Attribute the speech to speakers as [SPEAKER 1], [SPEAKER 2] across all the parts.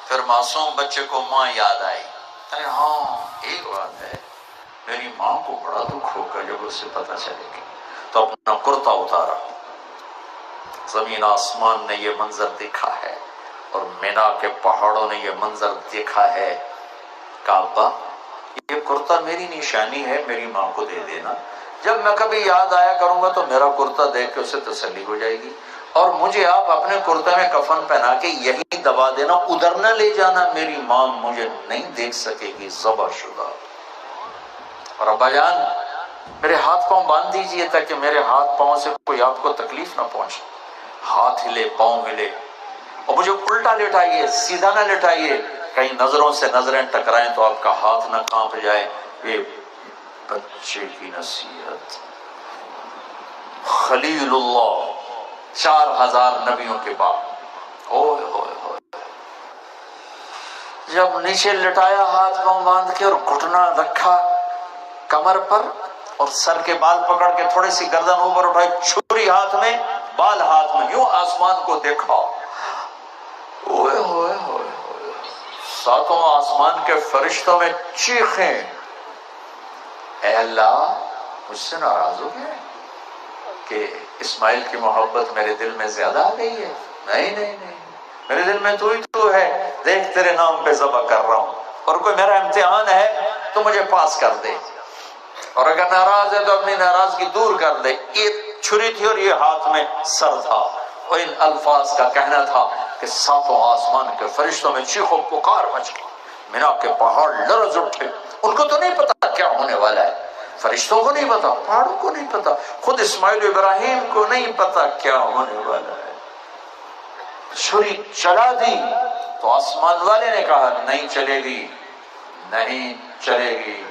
[SPEAKER 1] پھر معصوم بچے کو ماں یاد آئی، ارے ہاں ایک بات ہے، میری ماں کو بڑا دکھ ہوگا جب اسے پتہ چلے گی، تو اپنا کرتا اتارا۔ زمین آسمان نے یہ منظر دیکھا ہے اور مینا کے پہاڑوں نے یہ منظر دیکھا ہے، کعبہ یہ کرتا میری نشانی ہے، میری ماں کو دے دینا، جب میں کبھی یاد آیا کروں گا تو میرا کرتا دیکھ کے اسے تسلی ہو جائے گی، اور مجھے آپ اپنے کرتے میں کفن پہنا کے یہی دبا دینا، ادھر نہ لے جانا، میری ماں مجھے نہیں دیکھ سکے گی ذبح شدہ۔ اور ابا جان میرے ہاتھ پاؤں باندھ دیجئے تاکہ میرے ہاتھ پاؤں سے کوئی آپ کو تکلیف نہ پہنچے۔ ہاتھ ہلے، پاؤں ہلے، اور مجھے الٹا لٹائیے، سیدھا نہ لٹائیے، کہیں نظروں سے نظریں ٹکرائیں تو آپ کا ہاتھ نہ کانپ جائے۔ یہ بچے کی نصیحت، خلیل اللہ، 4000 نبیوں کے بعد، اوئے ہوئے ہوئے، جب نیچے لٹایا ہاتھ پاؤں باندھ کے اور گھٹنا رکھا کمر پر اور سر کے بال پکڑ کے تھوڑی سی گردن اوپر اٹھائی، چھری ہاتھ میں، بال ہاتھ میں، یوں آسمان کو دیکھا، اوئے ہوئے ہوئے، ساتوں آسمان کے فرشتوں میں چیخیں، اے اللہ مجھ سے ناراض ہو گئے کہ اسماعیل کی محبت میرے دل میں زیادہ آ گئی ہے؟ نہیں نہیں نہیں، میرے دل میں تو ہی تو ہے، دیکھ تیرے نام پہ ذبح کر رہا ہوں، اور کوئی میرا امتحان ہے تو مجھے پاس کر دے، اور اگر ناراض ہے تو اپنی ناراضگی دور کر دے۔ یہ چھری تھی اور یہ ہاتھ میں سر تھا، اور ان الفاظ کا کہنا تھا کہ ساتوں آسمان کے فرشتوں میں چیخ و پکار مچ گئی، مینا کے پہاڑ لرز اٹھے۔ ان کو تو نہیں پتا کیا ہونے والا ہے، فرشتوں کو نہیں پتا، پہاڑوں کو نہیں پتا، خود اسماعیل و ابراہیم کو نہیں پتا کیا ہونے والا ہے۔ چھری چلا دی تو آسمان والے نے کہا نہیں چلے گی، نہیں چلے گی،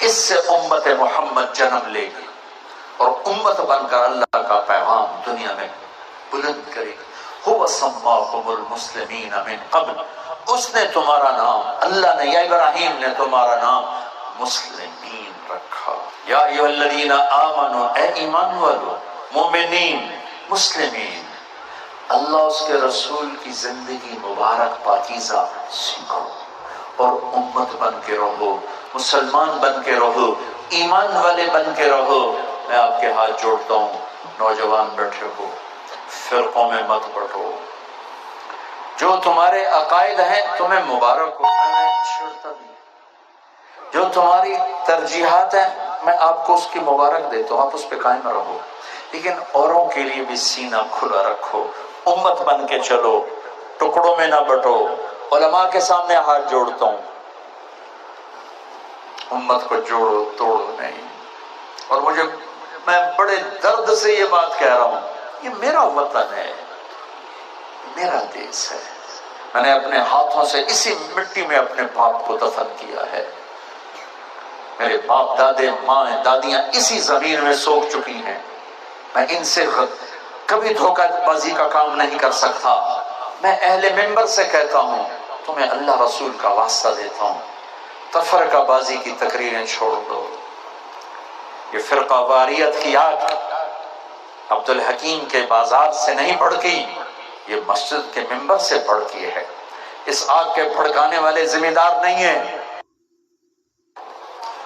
[SPEAKER 1] اس سے امت محمد جنم لے گی اور امت بن کر اللہ کا پیغام دنیا میں بلند کرے گی۔ هو سماکم المسلمین من قبل، اس نے تمہارا نام، اللہ نے یا ابراہیم نے تمہارا نام مسلمین رکھا۔ یا ایھا الذین آمنوا، اے ایمان والو، مومنین، مسلمین، اللہ اس کے رسول کی زندگی مبارک پاکیزہ سیکھو اور امت بن کے رہو، مسلمان بن کے رہو، ایمان والے بن کے رہو۔ میں آپ کے ہاتھ جوڑتا ہوں، نوجوان بیٹھے ہو، فرقوں میں مت بٹو، جو تمہارے عقائد ہیں تمہیں مبارک ہو، میں چھوڑتا نہیں، جو تمہاری ترجیحات ہیں میں آپ کو اس کی مبارک دیتا ہوں، آپ اس پہ قائم رہو، لیکن اوروں کے لیے بھی سینہ کھلا رکھو، امت بن کے چلو، ٹکڑوں میں نہ بٹو۔ علماء کے سامنے ہاتھ جوڑتا ہوں، امت کو جوڑو توڑو نہیں۔ اور میں بڑے درد سے یہ بات کہہ رہا ہوں، یہ میرا وطن ہے، میرا دیس ہے، میں نے اپنے ہاتھوں سے اسی مٹی میں اپنے باپ کو دفن کیا ہے، میرے باپ دادے ماں دادیاں اسی زمین میں سوکھ چکی ہیں، میں ان سے کبھی دھوکہ بازی کا کام نہیں کر سکتا۔ میں اہل منبر سے کہتا ہوں، تمہیں اللہ رسول کا واسطہ دیتا ہوں، تفرقہ بازی کی تقریریں چھوڑ دو، یہ فرقہ واریت کی آگ عبد الحکیم کے بازار سے نہیں بھڑکی، یہ مسجد کے منبر سے بھڑکی ہے۔ اس آگ کے بھڑکانے والے ذمہ دار نہیں ہیں،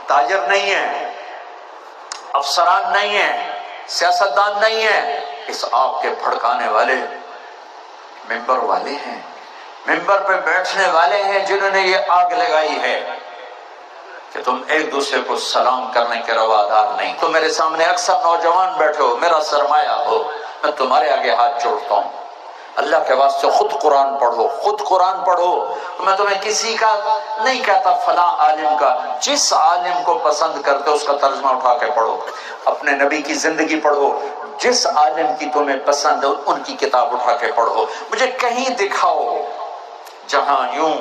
[SPEAKER 1] تاجر نہیں ہیں، افسران نہیں ہیں، سیاستدان نہیں ہیں، اس آگ کے بھڑکانے والے منبر والے ہیں، منبر پہ بیٹھنے والے ہیں جنہوں نے یہ آگ لگائی ہے کہ تم ایک دوسرے کو سلام کرنے کے روادار نہیں۔ تو میرے سامنے اکثر نوجوان بیٹھے ہو، میرا سرمایہ ہو، میں تمہارے آگے ہاتھ جوڑتا ہوں، اللہ کے واسطے خود قرآن پڑھو، خود قرآن پڑھو۔ میں تمہیں کسی کا نہیں کہتا فلاں عالم کا، جس عالم کو پسند کرتے اس کا ترجمہ اٹھا کے پڑھو، اپنے نبی کی زندگی پڑھو، جس عالم کی تمہیں پسند ہے ان کی کتاب اٹھا کے پڑھو، مجھے کہیں دکھاؤ جہاں یوں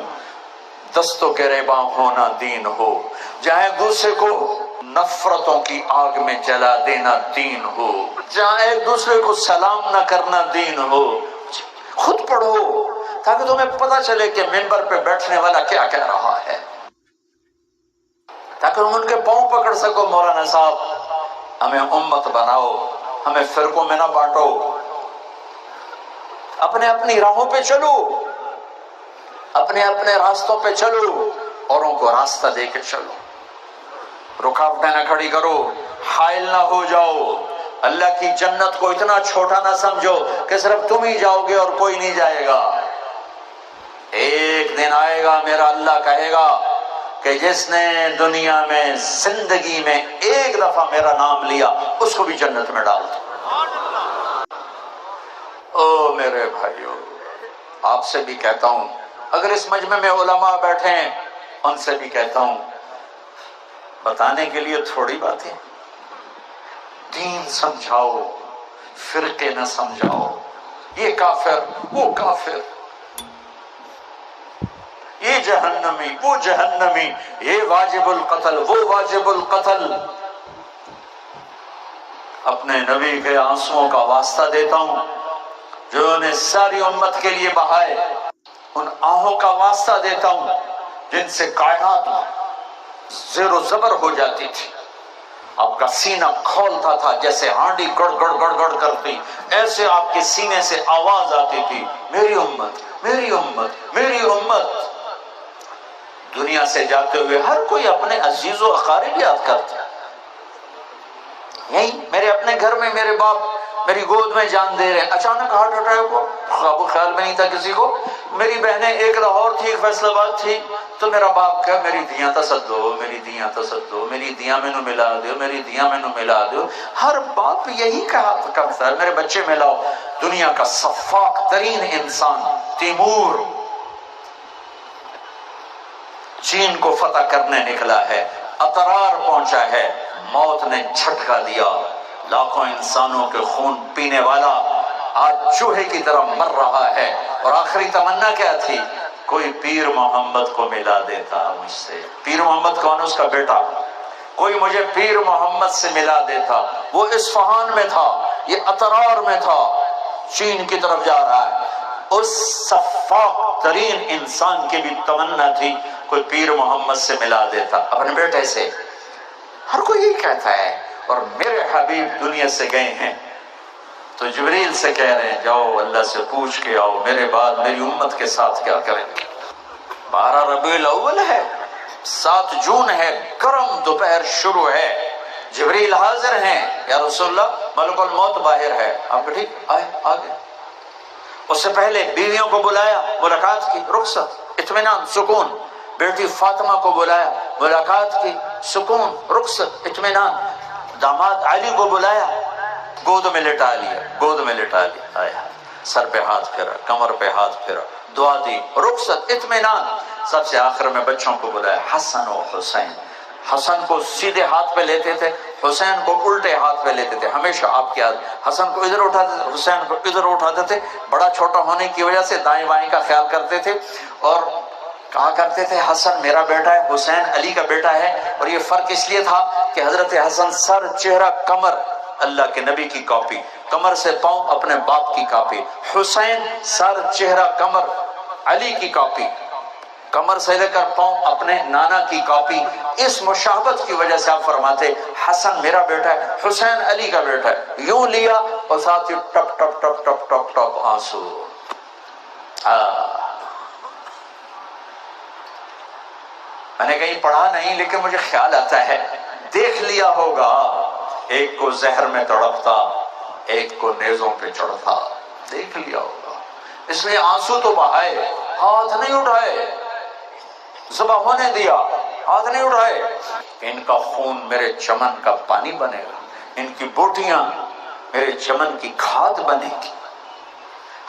[SPEAKER 1] دستوں کے ریباں ہونا دین ہو، جہاں ایک دوسرے کو نفرتوں کی آگ میں جلا دینا دین ہو، جہاں ایک دوسرے کو سلام نہ کرنا دین ہو۔ خود پڑھو تاکہ تمہیں پتہ چلے کہ منبر پہ بیٹھنے والا کیا کہہ رہا ہے، تاکہ تم ان کے پاؤں پکڑ سکو۔ مولانا صاحب ہمیں امت بناؤ، ہمیں فرقوں میں نہ بانٹو، اپنے اپنی راہوں پہ چلو، اپنے اپنے راستوں پہ چلو، اوروں کو راستہ دے کے چلو، رکاوٹیں نہ کھڑی کرو، حائل نہ ہو جاؤ، اللہ کی جنت کو اتنا چھوٹا نہ سمجھو کہ صرف تم ہی جاؤ گے اور کوئی نہیں جائے گا۔ ایک دن آئے گا میرا اللہ کہے گا کہ جس نے دنیا میں زندگی میں ایک دفعہ میرا نام لیا اس کو بھی جنت میں ڈال دو۔ او میرے بھائیو، آپ سے بھی کہتا ہوں، اگر اس مجمع میں علماء بیٹھے ہیں ان سے بھی کہتا ہوں، بتانے کے لیے تھوڑی باتیں، دین سمجھاؤ، فرقے نہ سمجھاؤ، یہ کافر وہ کافر، یہ جہنمی وہ جہنمی، یہ واجب القتل وہ واجب القتل۔ اپنے نبی کے آنسوؤں کا واسطہ دیتا ہوں جو انہیں ساری امت کے لیے بہائے، ان آہوں کا واسطہ دیتا ہوں جن سے کائنات زیر و زبر ہو جاتی تھی، آپ کا سینہ کھولتا تھا جیسے ہانڈی گڑ گڑ گڑ گڑ کرتی، ایسے آپ کے سینے سے آواز آتی تھی، میری امت میری امت میری امت۔ دنیا سے جاتے ہوئے ہر کوئی اپنے عزیز و اقارب یاد کرتا ہے، یہی میرے اپنے گھر میں میرے باپ میری گود میں جان دے رہے ہیں، اچانک ہارٹ اٹیک کو خواب و خیال میں نہیں تھا کسی کو۔ میری بہنیں ایک لاہور تھی ایک فیصل آباد تھی، تو میرا باپ کہا میری دیاں تصدو میری دیاں تصدو میری دیاں میں نو ملا دیو میری دیاں میں نو ملا دیو۔ ہر باپ یہی کہا کرتا ہے، میرے بچے ملاؤ۔ دنیا کا سفاک ترین انسان تیمور چین کو فتح کرنے نکلا ہے، اطرار پہنچا ہے، موت نے جھٹکا دیا، لاکھوں انسانوں کے خون پینے والا آج چوہے کی طرح مر رہا ہے، اور آخری تمنا کیا تھی؟ کوئی پیر محمد کو ملا دیتا مجھ سے۔ پیر محمد کون؟ اس کا بیٹا، کوئی مجھے پیر محمد سے ملا دیتا۔ وہ اصفہان میں تھا، یہ اطرار میں تھا، چین کی طرف جا رہا ہے۔ اس سفاک ترین انسان کی بھی تمنا تھی کوئی پیر محمد سے ملا دیتا اپنے بیٹے سے۔ ہر کوئی یہی کہتا ہے، اور میرے حبیب دنیا سے گئے ہیں تو جبریل سے کہہ رہے ہیں جاؤ اللہ سے پوچھ کے آؤ میرے بعد میری امت کے ساتھ کیا کریں گے۔ 12 ربیع الاول ہے، 7 جون ہے، گرم دوپہر شروع ہے، جبریل حاضر ہیں، یا رسول اللہ ملک الموت باہر ہے۔ آپ ٹھیک آئے آگے۔ اس سے پہلے بیویوں کو بلایا، ملاقات کی، رخصت، اطمینان، سکون۔ بیٹی فاطمہ کو بلایا، ملاقات کی، سکون، رخصت، اطمینان۔ داماد علی کو بلایا، گود میں لٹا لیا، گود میں لٹا لیا، آیا سر پہ ہاتھ پھیرا، کمر پہ ہاتھ پھیرا، دعا دی، رخصت، اطمینان۔ سب سے آخر میں بچوں کو بلایا، حسن و حسین۔ حسن کو سیدھے ہاتھ پہ لیتے تھے، حسین کو الٹے ہاتھ پہ لیتے تھے، ہمیشہ آپ کی عادت۔ حسن کو ادھر اٹھاتے تھے، حسین کو ادھر اٹھاتے تھے، بڑا چھوٹا ہونے کی وجہ سے دائیں بائیں کا خیال کرتے تھے، اور کہا کرتے تھے حسن میرا بیٹا ہے، حسین علی کا بیٹا ہے۔ اور یہ فرق اس لیے تھا کہ حضرت حسن سر چہرہ کمر اللہ کے نبی کی کاپی، کمر سے پاؤں اپنے باپ کی کاپی، حسین سر چہرہ کمر علی کی کاپی، کمر سے لے کر پاؤں اپنے نانا کی کاپی۔ اس مشابہت کی وجہ سے آپ فرماتے حسن میرا بیٹا ہے، حسین علی کا بیٹا ہے۔ یوں لیا اور ساتھ ہی ٹپ ٹپ ٹپ ٹپ ٹپ ٹپ آنسو۔ میں نے کہیں پڑھا نہیں لیکن مجھے خیال آتا ہے دیکھ لیا ہوگا، ایک کو زہر میں تڑپتا ایک کو نیزوں پہ چڑھتا، دیکھ لیا ہوگا، اس لیے آنسو تو بہائے، ہاتھ نہیں اٹھائے، ذبح ہونے دیا، ہاتھ نہیں اٹھائے۔ ان کا خون میرے چمن کا پانی بنے گا، ان کی بوٹیاں میرے چمن کی کھاد بنے گی۔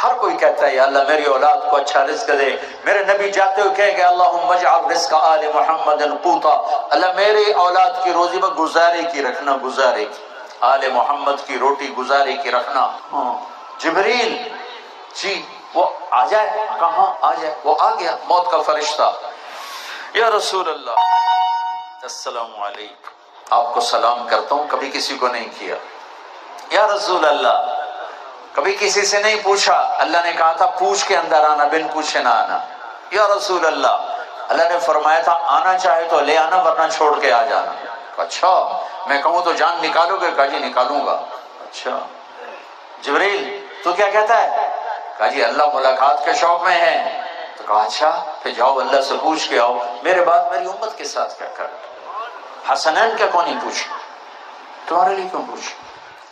[SPEAKER 1] ہر کوئی کہتا ہے یا اللہ میری اولاد کو اچھا رزق دے۔ میرے نبی جاتے ہوئے کہے گے اللہم اجعل رزق آل محمد قوتا، اللہ میری اولاد کی روزی میں گزارے کی رکھنا، گزارے کی، آل محمد کی روٹی گزارے کی رکھنا۔ جبریل جی وہ آ جائے، کہاں آ جائے؟ وہ آ گیا، موت کا فرشتہ۔ یا رسول اللہ السلام علیکم، آپ کو سلام کرتا ہوں، کبھی کسی کو نہیں کیا۔ یا رسول اللہ کبھی کسی سے نہیں پوچھا، اللہ نے کہا تھا پوچھ کے اندر آنا، بن پوچھے نہ آنا۔ یا رسول اللہ نے فرمایا تھا آنا چاہے تو لے آنا ورنہ چھوڑ کے آ جانا۔ اچھا میں کہوں تو جان نکالو گے؟ کہا جی نکالوں گا۔ اچھا جبریل تو کیا کہتا ہے؟ کہا جی اللہ ملاقات کے شوق میں ہے۔ تو کہا اچھا پھر جاؤ اللہ سے پوچھ کے آؤ میرے بعد میری امت کے ساتھ کیا کر. حسنین کیا کون نہیں پوچھ تمہارے لیے کیوں پوچھ.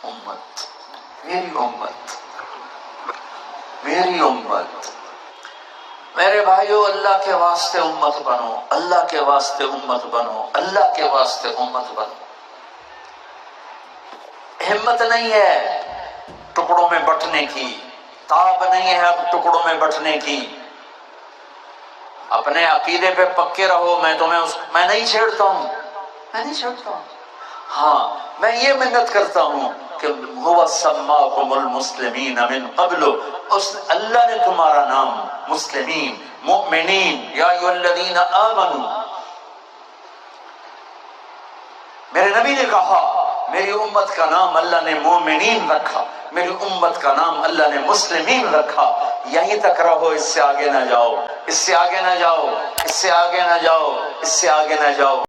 [SPEAKER 1] امت میری امت میری امت. میرے بھائیو اللہ کے واسطے امت بنو, اللہ کے واسطے امت بنو, اللہ کے واسطے امت بنو. ہمت نہیں ہے ٹکڑوں میں بٹنے کی, تاب نہیں ہے اب ٹکڑوں میں بٹنے کی. اپنے عقیدے پہ پکے رہو. میں نہیں چھیڑتا ہوں, میں نہیں چھیڑتا ہوں. ہاں میں یہ منت کرتا ہوں کہ هو سماکم المسلمین من قبل, اللہ نے تمہارا نام مسلمین مؤمنین یا ایھا الذین آمنوا, میرے نبی نے کہا میری امت کا نام اللہ نے مومنین رکھا, میری امت کا نام اللہ نے مسلمین رکھا. یہیں تک رہو, اس سے آگے نہ جاؤ, اس سے آگے نہ جاؤ, اس سے آگے نہ جاؤ, اس سے آگے نہ جاؤ.